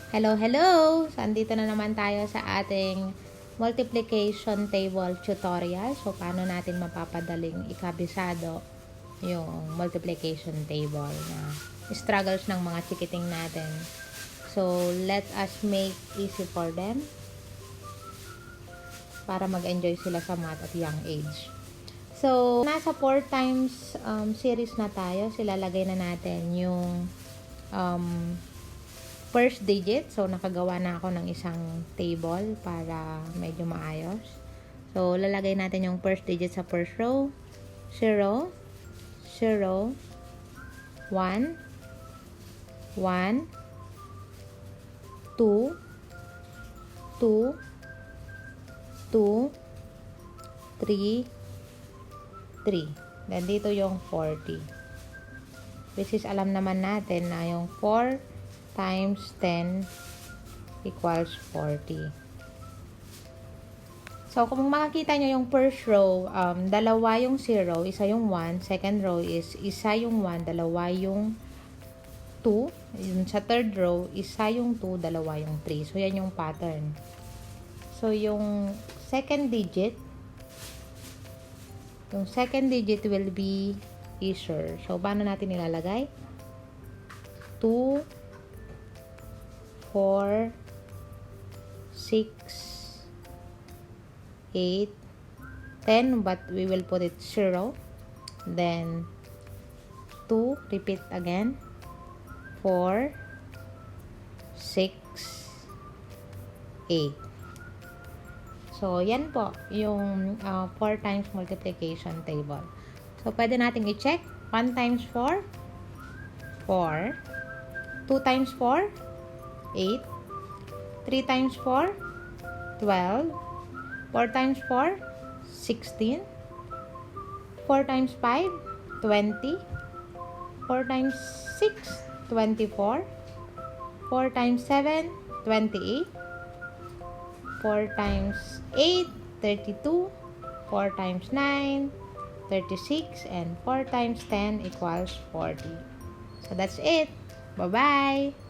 Hello, hello! So, andito na naman tayo sa ating multiplication table tutorial. So, paano natin mapapadaling ikabisado yung multiplication table na struggles ng mga chikiting natin. So, let us make easy for them para mag-enjoy sila sa math at young age. So, nasa 4 times series na tayo. Silalagay na natin yung first digit. So, nakagawa na ako ng isang table para medyo maayos. So, lalagay natin yung first digit sa first row. 0, 0, 1, 1, 2, 2, 2, 3, 3. Then, dito yung 40. Which is, alam naman natin na yung 4 times 10 equals 40. So, kung makikita nyo yung first row, dalawa yung 0, isa yung 1. Second row is isa yung 1, dalawa yung 2. Yung sa third row, isa yung 2, dalawa yung 3. So, yan yung pattern. So, yung second digit will be easier. So, paano natin nilalagay? 2, 4, 6, 8, 10, but we will put it 0. Then, 2, repeat again. 4, 6, 8. So, yan po yung 4 times multiplication table. So, pwede natin i-check. 1 times 4, 4. 2 times 4, 8. 3 times 4, 12. 4 times 4, 16. 4 times 5, 20. 4 times 6, 24. 4 times 7, 28. 4 times 8, 32. 4 times 9, 36. And 4 times 10 equals 40. So, that's it. Bye-bye!